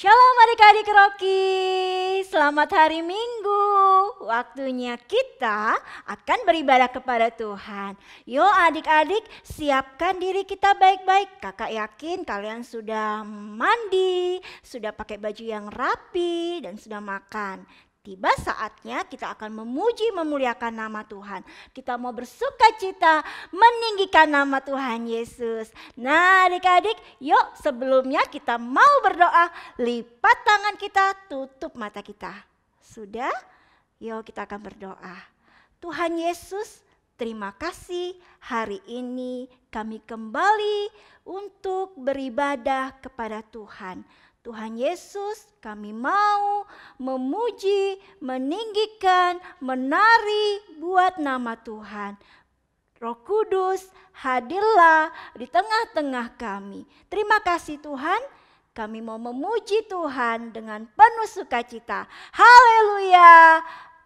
Shalom adik-adik Rocky, selamat hari Minggu. Waktunya kita akan beribadah kepada Tuhan. Yuk adik-adik, siapkan diri kita baik-baik. Kakak yakin kalian sudah mandi, sudah pakai baju yang rapi dan sudah makan. Tiba saatnya kita akan memuji memuliakan nama Tuhan. Kita mau bersuka cita meninggikan nama Tuhan Yesus. Nah adik-adik, yuk sebelumnya kita mau berdoa. Lipat tangan kita, tutup mata kita. Sudah? Yuk kita akan berdoa. Tuhan Yesus, terima kasih hari ini kami kembali untuk beribadah kepada Tuhan. Tuhan Yesus, kami mau memuji, meninggikan, menari buat nama Tuhan. Roh Kudus, hadirlah di tengah-tengah kami. Terima kasih Tuhan, kami mau memuji Tuhan dengan penuh sukacita. Haleluya.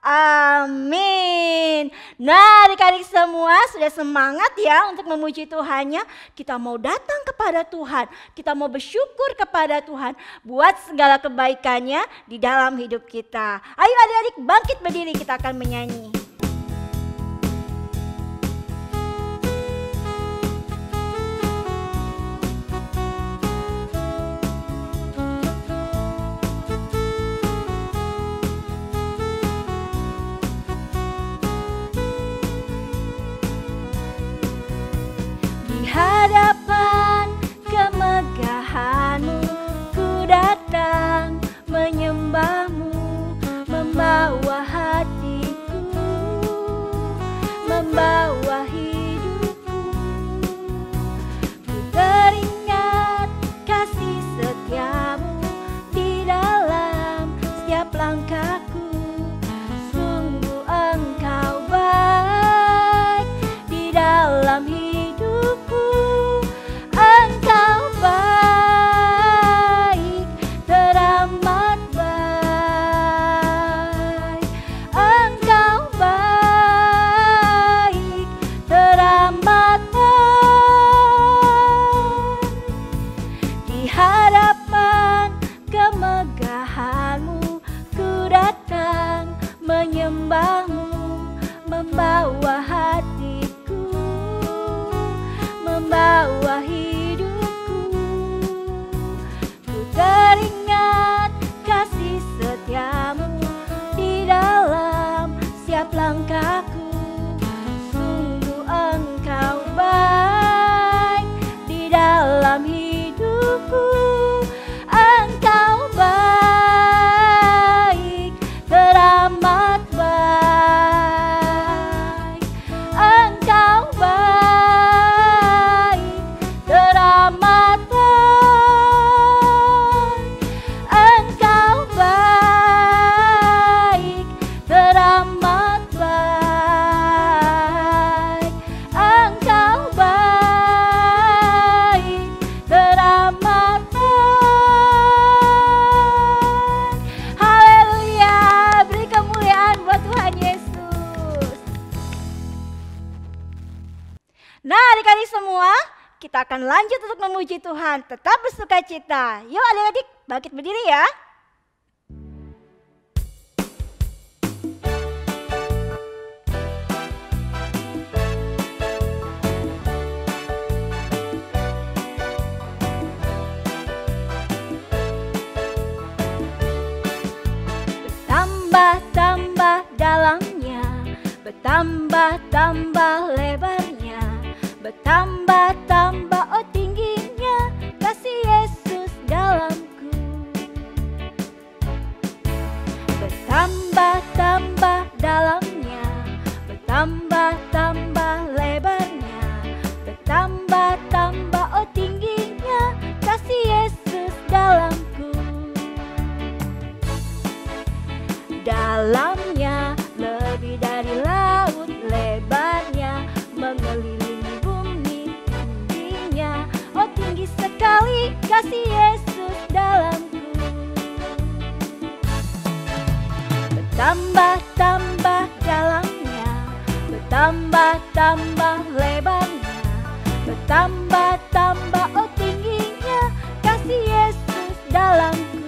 Amin. Nah adik-adik semua sudah semangat ya untuk memuji Tuhannya. Kita mau datang kepada Tuhan. Kita mau bersyukur kepada Tuhan buat segala kebaikannya di dalam hidup kita. Ayo adik-adik bangkit berdiri, kita akan menyanyi. Hadapan kemegahan-Mu, ku datang menyembah-Mu, membawa hatiku, membawa hidupku. Ku teringat kasih setia-Mu di dalam setiap langkahku. Sungguh Engkau baik di dalam hidupku. Engkau baik, teramat baik. Engkau baik, teramat baik. Di hadapan kemegahan-Mu, ku datang menyembah-Mu, membawa hatiku, membawa hidupku. Ku teringat kasih setia-Mu di dalam setiap langkahku. Sungguh Engkau baik di dalam hidupku. Engkau baik, teramat baik. Engkau baik, teramat baik. Engkau baik, teramat baik. Engkau baik, teramat baik. Haleluya, beri kemuliaan buat Tuhan Yesus. Nah adik-adik semua, kita akan lanjut untuk memuji Tuhan. Tetap bersuka cita. Yuk adik-adik bangkit berdiri ya. Bertambah-tambah dalamnya, bertambah-tambah lebarnya, bertambah-tambah oh tingginya kasih Yesus dalamku. Bertambah-tambah dalamnya, bertambah-tambah lebarnya, bertambah-tambah oh tingginya kasih Yesus dalamku. Dalamnya lebih dari laut lebarnya, mengelilingi bumi tingginya. Oh tinggi sekali kasih Yesus dalamku. Bertambah-tambah dalamnya, bertambah-tambah lebarnya, bertambah-tambah oh tingginya kasih Yesus dalamku.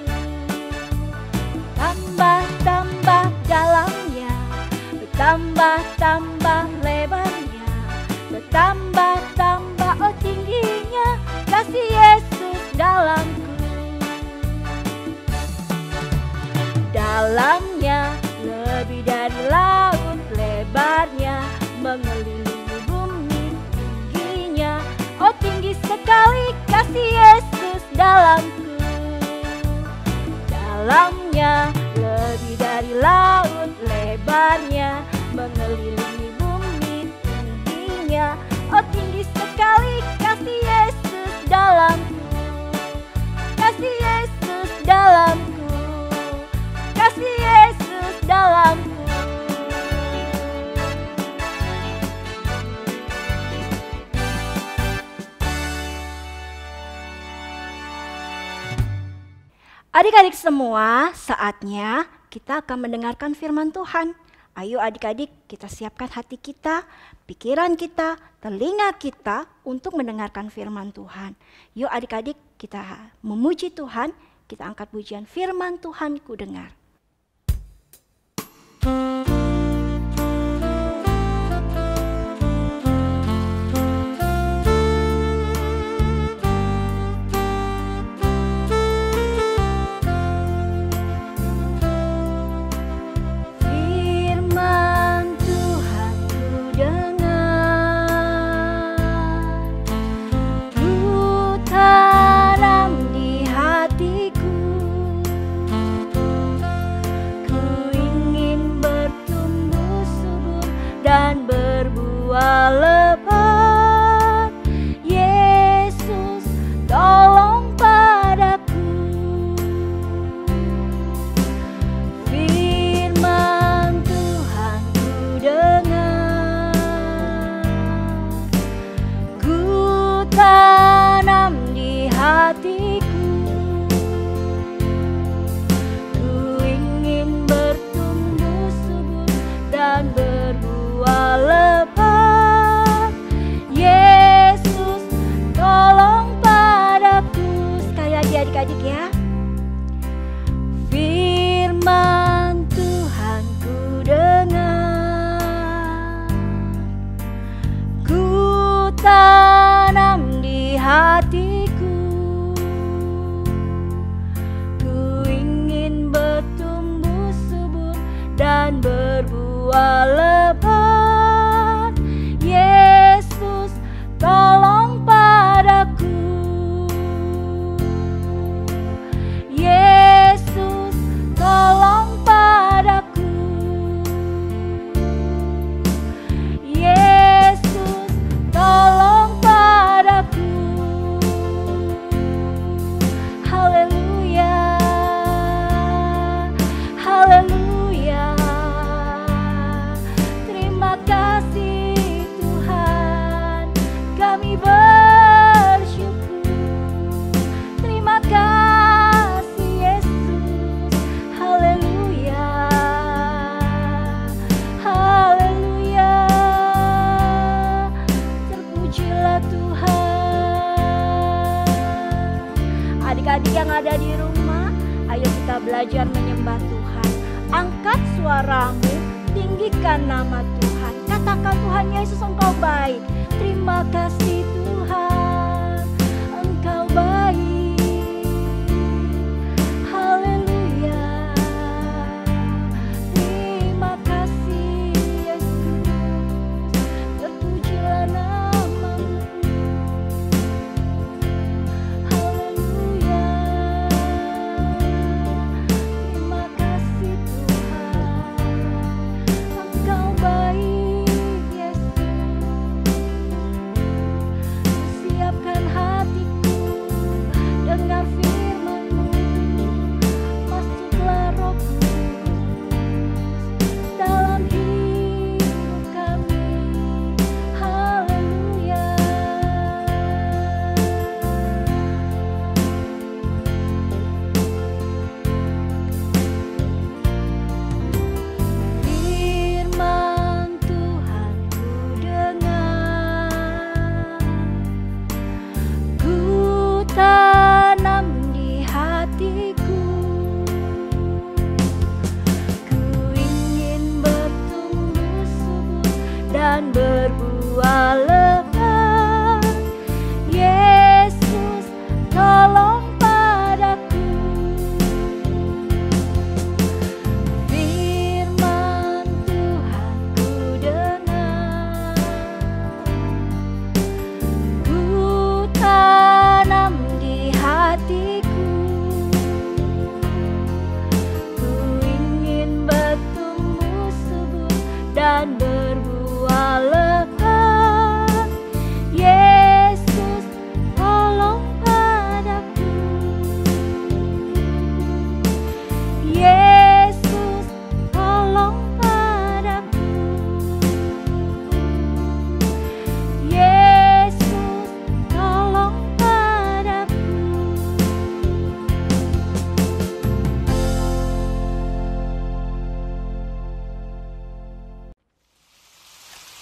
Oh tinggi sekali kasih Yesus dalamku. Dalamnya lebih dari laut lebarnya, mengelilingi bumi tingginya. Oh tinggi sekali kasih Yesus dalamku. Kasih Yesus dalamku. Kasih Yesus dalamku. Adik-adik semua, saatnya kita akan mendengarkan firman Tuhan. Ayo adik-adik, kita siapkan hati kita, pikiran kita, telinga kita untuk mendengarkan firman Tuhan. Yuk adik-adik, kita memuji Tuhan, kita angkat pujian firman Tuhan ku dengar. Dan berbuah lebat. Yesus tolong padaku. Firman Tuhan ku dengar, ku tanam di hatiku. Ku ingin bertumbuh subur dan berbuah lebat. Yesus tolong padaku. Sekali lagi adik-adik ya. Firman Tuhan ku dengar, ku tanam di hatiku. Ku ingin bertumbuh subur dan berbuah lebat. Yesus tolong padaku. Yesus tolong padaku. Yesus tolong padaku. Haleluya. Haleluya. Terima kasih Tuhan, kami bersyukur. Terima kasih Yesus. Haleluya. Haleluya. Terpujilah Tuhan. Adik-adik yang ada di rumah, ayo kita belajar menyembah Tuhan. Angkat suaramu, tinggikan nama Tuhan. Katakan, Tuhan Yesus, Engkau baik. Terima kasih Tuhan, Engkau baik. Haleluya. Terima kasih Yesus. Terpujilah namamu. Haleluya. Terima kasih Tuhan, Engkau baik Yesus.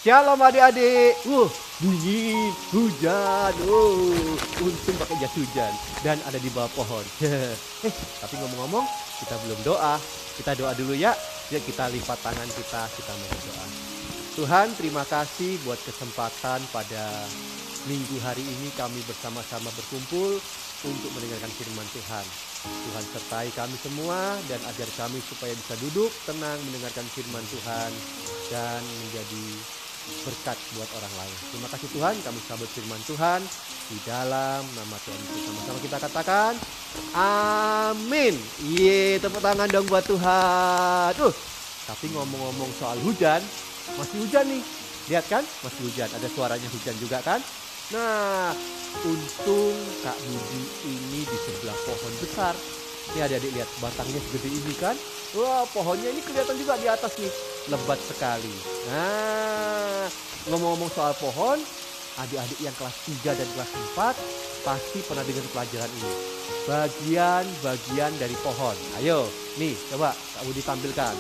Shalom adik-adik. Dingin, hujan. Untung pakai jas hujan dan ada di bawah pohon. Tapi ngomong-ngomong, kita belum doa. Kita doa dulu ya. Yuk kita lipat tangan kita mau berdoa. Tuhan, terima kasih buat kesempatan pada minggu hari ini kami bersama-sama berkumpul untuk mendengarkan firman Tuhan. Tuhan sertai kami semua dan ajar kami supaya bisa duduk tenang mendengarkan firman Tuhan dan menjadi berkat buat orang lain. Terima kasih Tuhan, kami sambut firman Tuhan di dalam nama Tuhan Yesus. Sama-sama kita katakan amin. Tepuk tangan dong buat Tuhan. Tapi ngomong-ngomong soal hujan, masih hujan nih. Lihat kan, masih hujan. Ada suaranya hujan juga kan? Nah, untung Kak Budi ini di sebelah pohon besar. Ini adik-adik lihat, batangnya segede ini kan. Wah, pohonnya ini kelihatan juga di atas nih. Lebat sekali. Nah, ngomong-ngomong soal pohon, adik-adik yang kelas 3 dan kelas 4 pasti pernah dengar pelajaran ini. Bagian-bagian dari pohon. Ayo, nih coba Kak Budi tampilkan.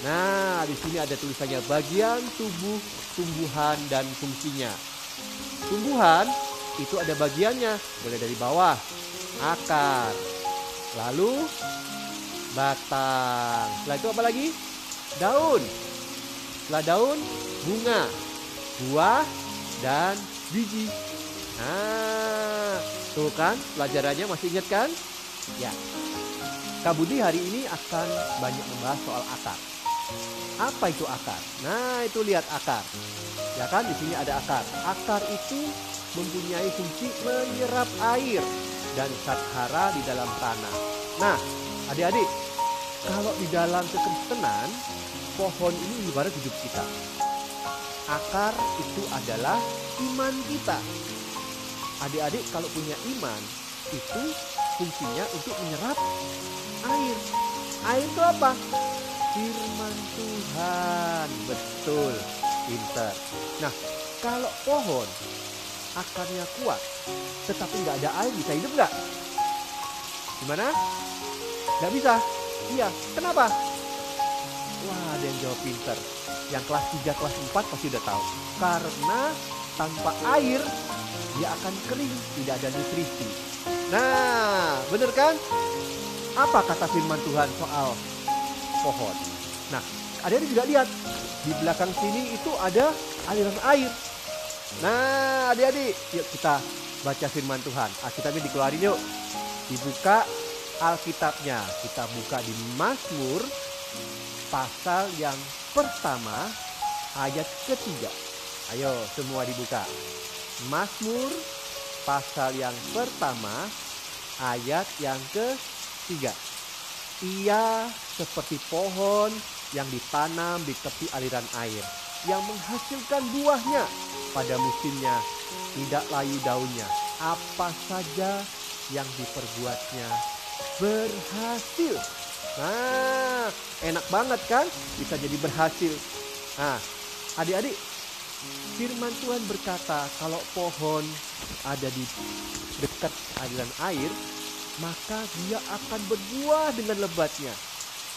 Nah, di sini ada tulisannya bagian tubuh, tumbuhan dan fungsinya. Tumbuhan itu ada bagiannya, mulai dari bawah, akar, lalu batang. Setelah itu apa lagi? Daun. Setelah daun, bunga, buah, dan biji. Nah, tuh kan pelajarannya masih ingat kan? Ya. Kak Budi hari ini akan banyak membahas soal akar. Apa itu akar? Nah, itu lihat akar. Ya kan, di sini ada akar. Akar itu mempunyai fungsi menyerap air dan zat hara di dalam tanah. Nah, adik-adik, kalau di dalam kekristenan, pohon ini ibarat hidup kita. Akar itu adalah iman kita. Adik-adik kalau punya iman, itu fungsinya untuk menyerap air. Air itu apa? Firman Tuhan. Betul, pintar. Nah, kalau pohon akarnya kuat, tetapi nggak ada air, bisa hidup nggak? Gimana? Nggak bisa? Iya, kenapa? Wah, ada yang jawab pintar. Yang kelas 3, kelas 4 pasti udah tahu. Karena tanpa air, dia akan kering, tidak ada nutrisi. Nah, bener kan? Apa kata firman Tuhan soal pohon? Nah, adik-adik juga lihat. Di belakang sini itu ada aliran air. Nah, adik-adik, yuk kita baca firman Tuhan. Alkitabnya dikeluarin yuk. Dibuka Alkitabnya. Kita buka di Mazmur pasal yang pertama ayat ketiga. Ayo semua dibuka. Mazmur pasal yang pertama ayat yang ketiga. Ia seperti pohon yang ditanam di tepi aliran air, yang menghasilkan buahnya pada musimnya, tidak layu daunnya. Apa saja yang diperbuatnya berhasil. Nah, enak banget kan? Bisa jadi berhasil. Nah, adik-adik, firman Tuhan berkata kalau pohon ada di dekat aliran air, maka dia akan berbuah dengan lebatnya.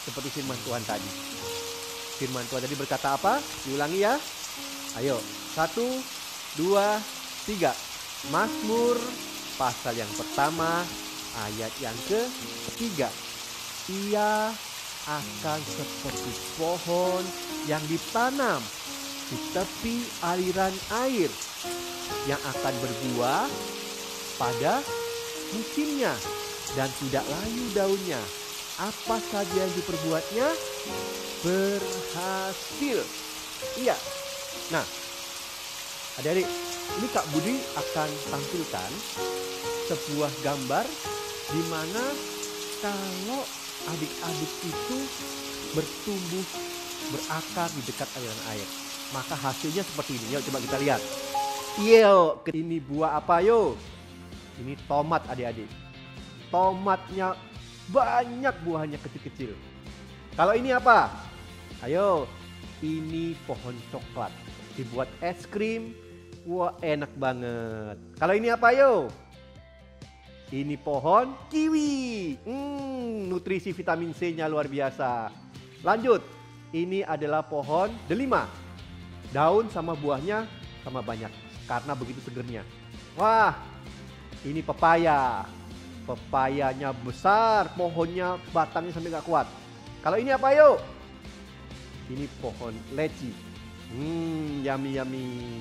Seperti firman Tuhan tadi. Firman Tuhan tadi berkata apa? Diulangi ya. Ayo, 1, 2, 3. Mazmur pasal yang pertama ayat yang ketiga. Ia akan seperti pohon yang ditanam di tepi aliran air, yang akan berbuah pada musimnya dan tidak layu daunnya. Apa saja yang diperbuatnya berhasil. Iya. Nah, adik-adik, ini Kak Budi akan tampilkan sebuah gambar di mana kalau adik-adik itu bertumbuh, berakar di dekat aliran air, maka hasilnya seperti ini. Yuk coba kita lihat. Yuk, ini buah apa yuk? Ini tomat adik-adik. Tomatnya banyak, buahnya kecil-kecil. Kalau ini apa? Ayo, ini pohon coklat. Dibuat es krim. Wah, enak banget. Kalau ini apa yuk? Ini pohon kiwi. Nutrisi vitamin C-nya luar biasa. Lanjut, ini adalah pohon delima. Daun sama buahnya sama banyak karena begitu segernya. Wah, ini pepaya. Pepayanya besar, pohonnya batangnya sampai gak kuat. Kalau ini apa yuk? Ini pohon leci. Yummy yummy.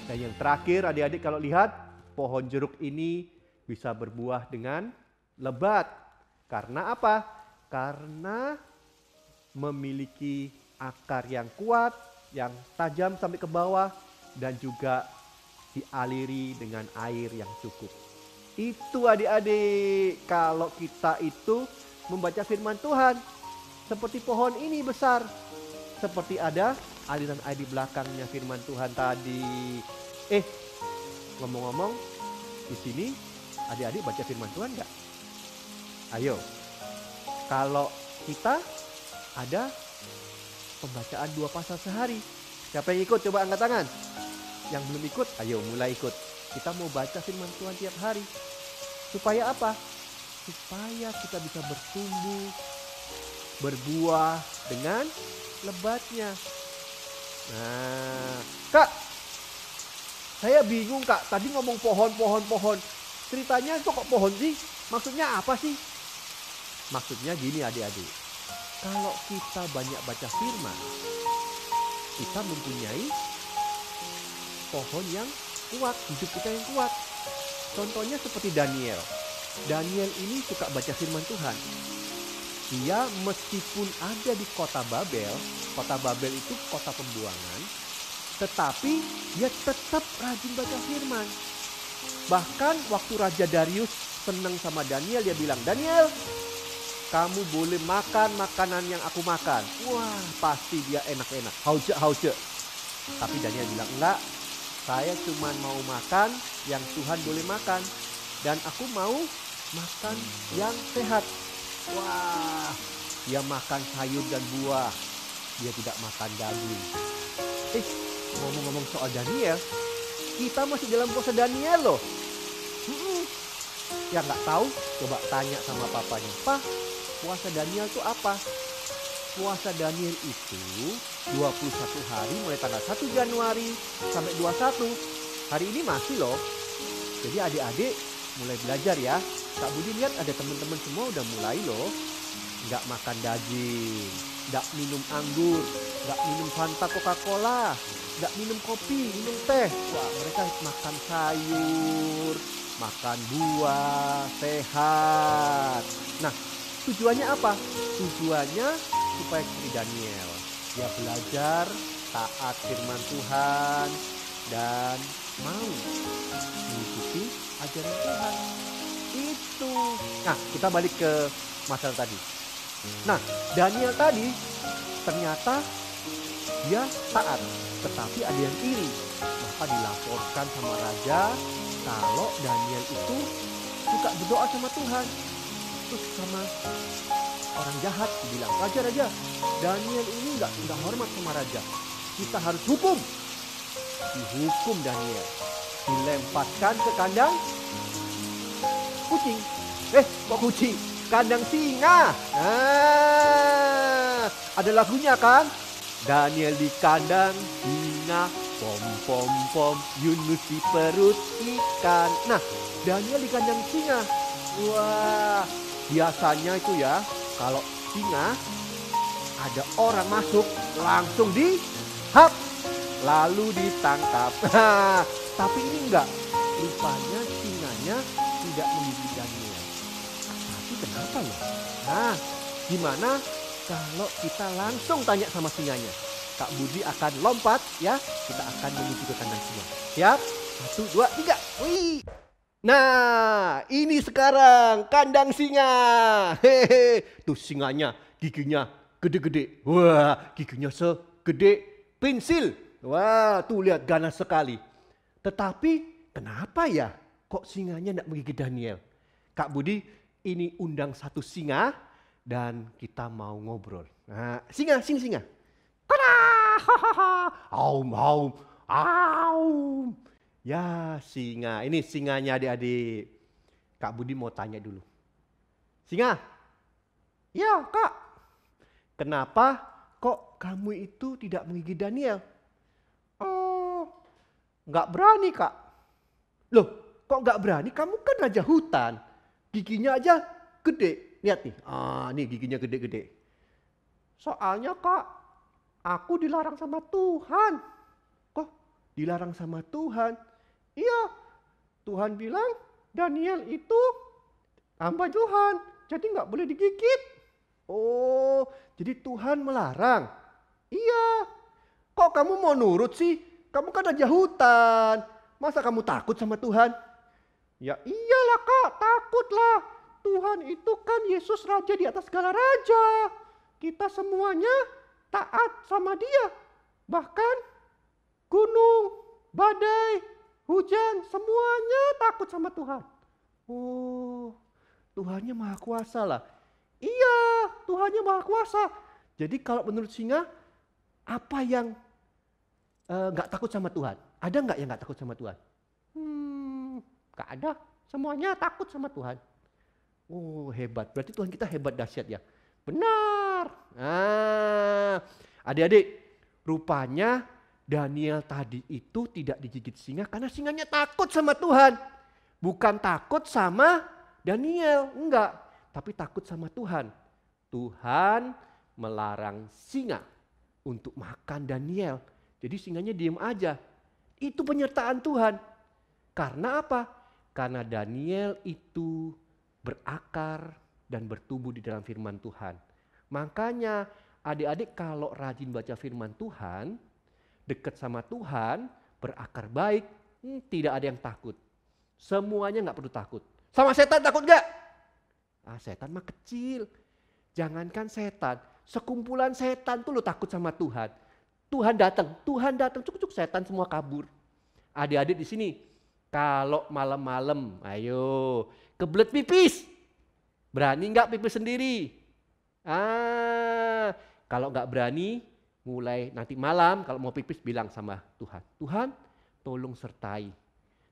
Dan yang terakhir adik-adik kalau lihat, pohon jeruk ini bisa berbuah dengan lebat. Karena apa? Karena memiliki akar yang kuat, yang tajam sampai ke bawah, dan juga dialiri dengan air yang cukup. Itu adik-adik, kalau kita itu membaca firman Tuhan, seperti pohon ini besar, seperti ada aliran air di belakangnya firman Tuhan tadi. Ngomong-ngomong, di sini adik-adik baca firman Tuhan nggak? Ayo, kalau kita ada pembacaan 2 pasal sehari, siapa yang ikut? Coba angkat tangan. Yang belum ikut, ayo mulai ikut. Kita mau baca firman Tuhan tiap hari. Supaya apa? Supaya kita bisa bertumbuh, berbuah dengan lebatnya. Nah, Kak, saya bingung Kak, tadi ngomong pohon. Ceritanya itu kok pohon sih? Maksudnya apa sih? Maksudnya gini adik-adik, kalau kita banyak baca firman, kita mempunyai pohon yang kuat, hidup kita yang kuat. Contohnya seperti Daniel. Daniel ini suka baca firman Tuhan. Dia meskipun ada di kota Babel itu kota pembuangan, tetapi dia tetap rajin baca firman. Bahkan waktu Raja Darius senang sama Daniel, dia bilang, Daniel, kamu boleh makan makanan yang aku makan. Wah, pasti dia enak-enak, hauce. Tapi Daniel bilang, enggak, saya cuma mau makan yang Tuhan boleh makan. Dan aku mau makan yang sehat. Wah, dia makan sayur dan buah. Dia tidak makan daging. Ngomong-ngomong soal Daniel, kita masih dalam puasa Daniel loh. Yang nggak tahu, coba tanya sama papanya. Pak, puasa Daniel itu apa? Puasa Daniel itu 21 hari mulai tanggal 1 Januari sampai 21. Hari ini masih loh. Jadi adik-adik mulai belajar ya. Kak Budi lihat ada teman-teman semua udah mulai loh. Nggak makan daging, nggak minum anggur, nggak minum Fanta Coca-Cola, nggak minum kopi, minum teh. Wah, mereka makan sayur, makan buah, sehat. Nah, tujuannya apa? Tujuannya supaya seperti Daniel. Dia belajar taat firman Tuhan dan mau mengikuti ajaran Tuhan. Itu. Nah, kita balik ke masalah tadi. Nah, Daniel tadi ternyata dia taat, tetapi ada yang iri. Maka dilaporkan sama raja kalau Daniel itu suka berdoa sama Tuhan. Terus sama orang jahat dibilang, raja, Daniel ini nggak hormat sama raja. Kita harus hukum. Dihukum Daniel, dilemparkan ke kandang kucing. Kok kucing? Kandang singa. Ada lagunya kan? Daniel di kandang singa, pom, Yunus di perut ikan. Nah, Daniel di kandang singa. Wah, biasanya itu ya, kalau singa ada orang masuk langsung dihap, lalu ditangkap. Tapi ini enggak. Rupanya singanya tidak menggigit Daniel. Tapi kenapa ya? Nah, gimana kalau kita langsung tanya sama singanya? Kak Budi akan lompat ya. Kita akan menuju ke kandang singa. Siap? 1, 2, 3. Wih. Nah, ini sekarang kandang singa. Hehe. Tuh singanya, giginya gede-gede. Wah, giginya segede pensil. Wah, tuh lihat ganas sekali. Tetapi kenapa ya kok singanya tidak menggigit Daniel? Kak Budi ini undang satu singa dan kita mau ngobrol. Nah, singa, sini singa. Aum. Ya, singa. Ini singanya adik-adik. Kak Budi mau tanya dulu. Singa. Ya, Kak. Kenapa kok kamu itu tidak menggigit Daniel? Nggak berani, Kak. Loh, kok nggak berani? Kamu kan raja hutan. Giginya aja gede. Lihat nih, nih giginya gede-gede. Soalnya, Kak, aku dilarang sama Tuhan. Kok dilarang sama Tuhan? Iya, Tuhan bilang Daniel itu hamba Tuhan, jadi nggak boleh digigit. Oh, jadi Tuhan melarang. Iya, kok kamu mau nurut sih? Kamu kan raja hutan. Masa kamu takut sama Tuhan? Ya iyalah Kak, takutlah. Tuhan itu kan Yesus raja di atas segala raja. Kita semuanya taat sama dia. Bahkan gunung, badai, hujan, semuanya takut sama Tuhan. Oh, Tuhannya Maha Kuasa lah. Iya, Tuhannya Maha Kuasa. Jadi kalau menurut singa, apa yang nggak takut sama Tuhan? Ada nggak yang nggak takut sama Tuhan? Nggak ada. Semuanya takut sama Tuhan. Oh hebat. Berarti Tuhan kita hebat, dahsyat ya. Benar. Adik-adik, rupanya Daniel tadi itu tidak digigit singa karena singanya takut sama Tuhan. Bukan takut sama Daniel, enggak. Tapi takut sama Tuhan. Tuhan melarang singa untuk makan Daniel. Jadi singanya diam aja. Itu penyertaan Tuhan. Karena apa? Karena Daniel itu berakar dan bertumbuh di dalam firman Tuhan. Makanya adik-adik kalau rajin baca firman Tuhan, dekat sama Tuhan, berakar baik, tidak ada yang takut. Semuanya nggak perlu takut. Sama setan takut nggak? Setan mah kecil. Jangankan setan, sekumpulan setan tuh lo takut sama Tuhan. Tuhan datang, cukup setan semua kabur. Adik-adik di sini, kalau malam-malam, ayo kebelet pipis. Berani nggak pipis sendiri? Kalau nggak berani, mulai nanti malam kalau mau pipis bilang sama Tuhan. Tuhan, tolong sertai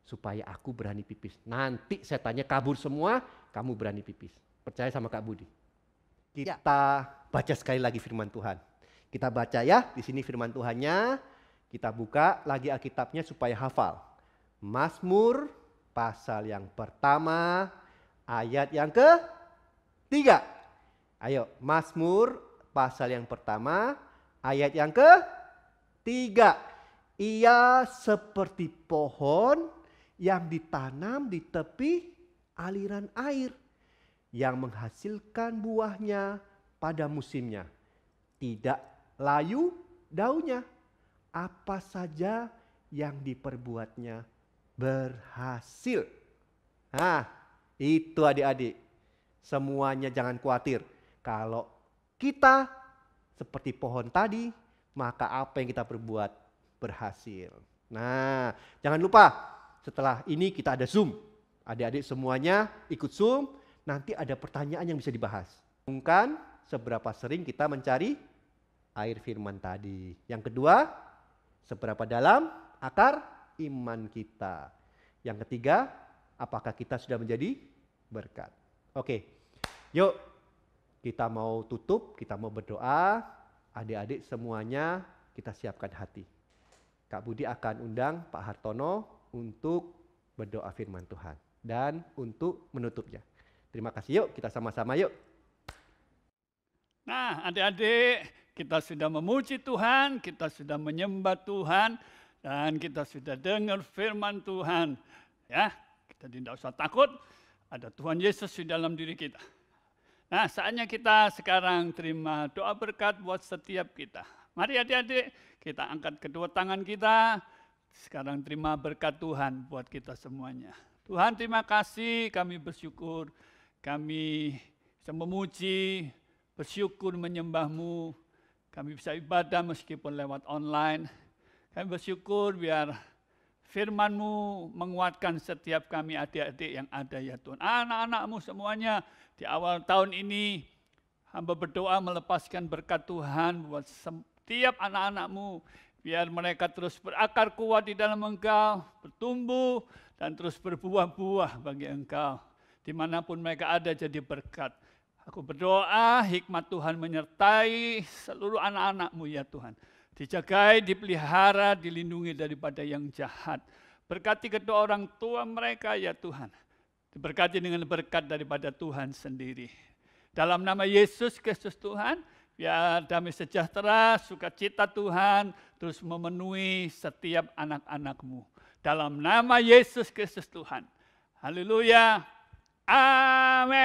supaya aku berani pipis. Nanti setannya kabur semua, kamu berani pipis. Percaya sama Kak Budi. Kita baca sekali lagi firman Tuhan. Kita baca ya, di sini firman Tuhannya. Kita buka lagi Alkitabnya supaya hafal. Mazmur pasal yang pertama, ayat yang ke-3. Ayo, Mazmur pasal yang pertama, ayat yang ke-3. Ia seperti pohon yang ditanam di tepi aliran air, yang menghasilkan buahnya pada musimnya. Tidak layu daunnya, apa saja yang diperbuatnya berhasil. Itu adik-adik. Semuanya jangan khawatir. Kalau kita seperti pohon tadi, maka apa yang kita perbuat berhasil. Nah, jangan lupa setelah ini kita ada Zoom. Adik-adik semuanya ikut Zoom, nanti ada pertanyaan yang bisa dibahas. Bukan seberapa sering kita mencari air firman tadi. Yang kedua, seberapa dalam akar iman kita. Yang ketiga, apakah kita sudah menjadi berkat. Oke, yuk kita mau tutup, kita mau berdoa. Adik-adik semuanya kita siapkan hati. Kak Budi akan undang Pak Hartono untuk berdoa firman Tuhan dan untuk menutupnya. Terima kasih, yuk kita sama-sama yuk. Nah adik-adik, kita sudah memuji Tuhan, kita sudah menyembah Tuhan, dan kita sudah dengar firman Tuhan. Ya, kita tidak usah takut, ada Tuhan Yesus di dalam diri kita. Nah, saatnya kita sekarang terima doa berkat buat setiap kita. Mari adik-adik, kita angkat kedua tangan kita, sekarang terima berkat Tuhan buat kita semuanya. Tuhan terima kasih, kami bersyukur, kami bisa memuji, bersyukur menyembah-Mu. Kami bisa ibadah meskipun lewat online. Kami bersyukur biar firman-Mu menguatkan setiap kami adik-adik yang ada ya Tuhan. Anak-anak-Mu semuanya di awal tahun ini, hamba berdoa melepaskan berkat Tuhan buat setiap anak-anak-Mu. Biar mereka terus berakar kuat di dalam Engkau, bertumbuh dan terus berbuah-buah bagi Engkau. Dimanapun mereka ada jadi berkat. Aku berdoa hikmat Tuhan menyertai seluruh anak-anak-Mu ya Tuhan. dijagai, dipelihara, dilindungi daripada yang jahat. Berkati kedua orang tua mereka ya Tuhan. Diberkati dengan berkat daripada Tuhan sendiri. Dalam nama Yesus Kristus Tuhan, biar damai sejahtera, sukacita Tuhan terus memenuhi setiap anak-anak-Mu. Dalam nama Yesus Kristus Tuhan. Haleluya. Amin.